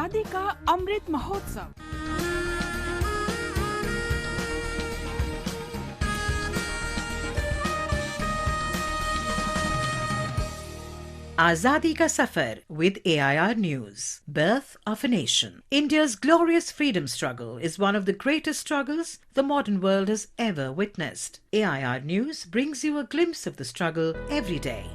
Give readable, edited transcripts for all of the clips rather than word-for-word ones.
आजादी का Amrit Mahotsav. Azadi ka Safar with AIR News. Birth of a Nation. India's glorious freedom struggle is one of the greatest struggles the modern world has ever witnessed. AIR News brings you a glimpse of the struggle every day.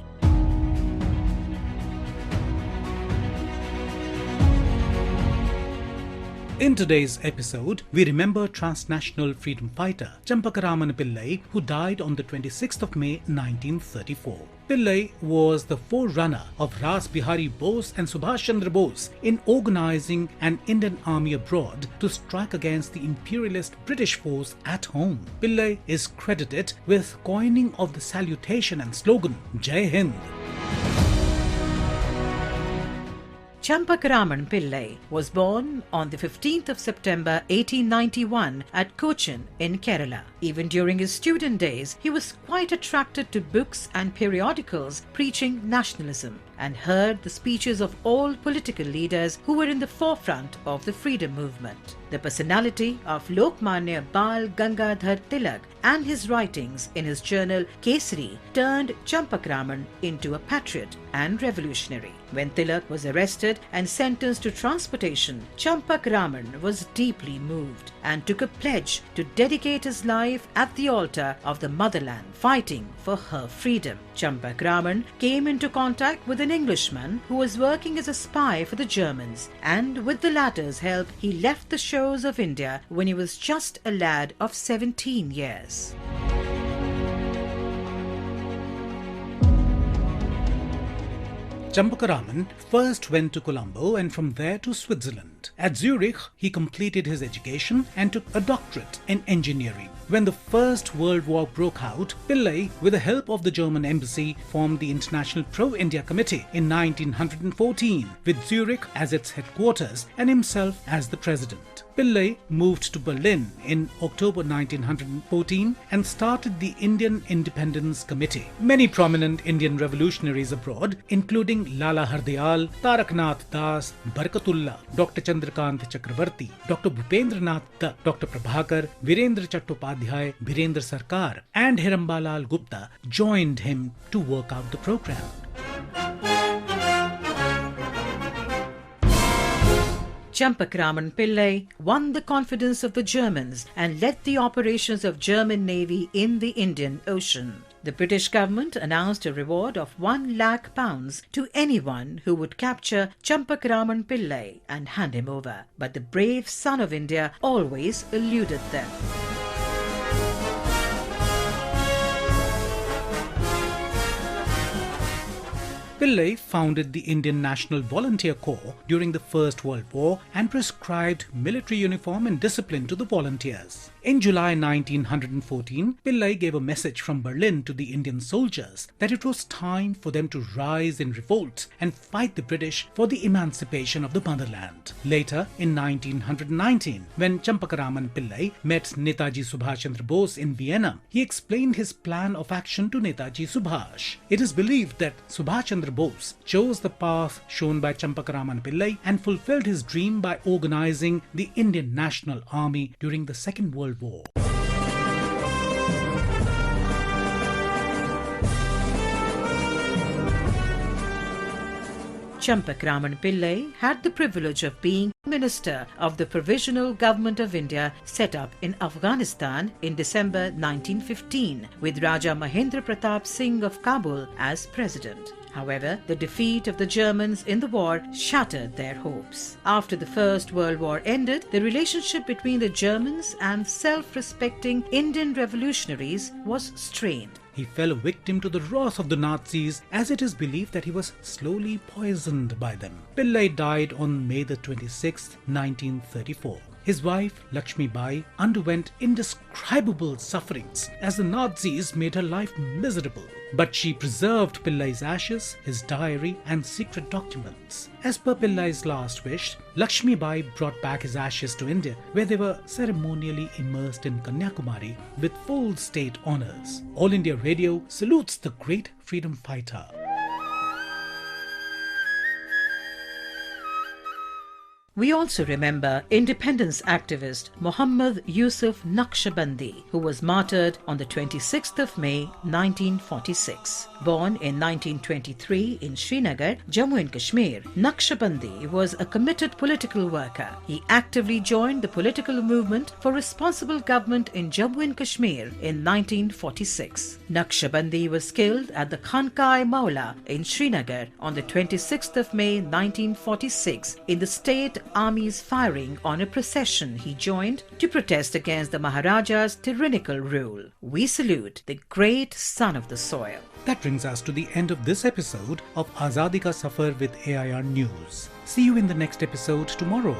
In today's episode, we remember transnational freedom fighter Champakaraman Pillai, who died on the 26th of May 1934. Pillai was the forerunner of Ras Bihari Bose and Subhash Chandra Bose in organizing an Indian army abroad to strike against the imperialist British force at home. Pillai is credited with coining of the salutation and slogan Jai Hind. Champakaraman Pillai was born on the 15th of September 1891 at Cochin in Kerala. Even during his student days, he was quite attracted to books and periodicals preaching nationalism and heard the speeches of all political leaders who were in the forefront of the freedom movement. The personality of Lokmanya Bal Gangadhar Tilak and his writings in his journal Kesari turned Champakaraman into a patriot and revolutionary. When Tilak was arrested and sentenced to transportation, Champakaraman was deeply moved and took a pledge to dedicate his life at the altar of the motherland, fighting for her freedom. Champakaraman came into contact with an Englishman who was working as a spy for the Germans, and with the latter's help, he left the shores of India when he was just a lad of 17 years. Champakaraman first went to Colombo and from there to Switzerland. At Zurich, he completed his education and took a doctorate in engineering. When the First World War broke out, Pillai, with the help of the German embassy, formed the International Pro-India Committee in 1914, with Zurich as its headquarters and himself as the president. Pillai moved to Berlin in October 1914 and started the Indian Independence Committee. Many prominent Indian revolutionaries abroad, including Lala Hardayal, Taraknath Das, Barkatullah, Dr. Chandrakant Chakravarti, Dr. Bhupendranath Dutt, Dr. Prabhakar, Virendra Chattopadhyay, Birendra Sarkar and Hirambalal Gupta joined him to work out the program. Champakaraman Pillai won the confidence of the Germans and led the operations of German Navy in the Indian Ocean. The British government announced a reward of £1 lakh to anyone who would capture Champakaraman Pillai and hand him over. But the brave son of India always eluded them. Pillai founded the Indian National Volunteer Corps during the First World War and prescribed military uniform and discipline to the volunteers. In July 1914, Pillai gave a message from Berlin to the Indian soldiers that it was time for them to rise in revolt and fight the British for the emancipation of the motherland. Later, in 1919, when Champakaraman Pillai met Netaji Subhash Chandra Bose in Vienna, he explained his plan of action to Netaji Subhash. It is believed that Subhash Chandra Bose chose the path shown by Champakaraman Pillai and fulfilled his dream by organizing the Indian National Army during the Second World War. Champakaraman Pillai had the privilege of being Minister of the Provisional Government of India set up in Afghanistan in December 1915 with Raja Mahendra Pratap Singh of Kabul as President. However, the defeat of the Germans in the war shattered their hopes. After the First World War ended, the relationship between the Germans and self-respecting Indian revolutionaries was strained. He fell a victim to the wrath of the Nazis, as it is believed that he was slowly poisoned by them. Pillai died on May the 26th, 1934. His wife, Lakshmi Bai, underwent indescribable sufferings as the Nazis made her life miserable. But she preserved Pillai's ashes, his diary and secret documents. As per Pillai's last wish, Lakshmi Bai brought back his ashes to India, where they were ceremonially immersed in Kanyakumari with full state honours. All India Radio salutes the great freedom fighter. We also remember independence activist Mohammed Yusuf Naqshbandi, who was martyred on the 26th of May 1946. Born in 1923 in Srinagar, Jammu and Kashmir, Naqshbandi was a committed political worker. He actively joined the political movement for responsible government in Jammu and Kashmir in 1946. Naqshbandi was killed at the Khankai-Maula in Srinagar on the 26th of May 1946 in the state army's firing on a procession he joined to protest against the Maharaja's tyrannical rule. We salute the great son of the soil. That brings us to the end of this episode of Azadi Ka Safar with AIR News. See you in the next episode tomorrow.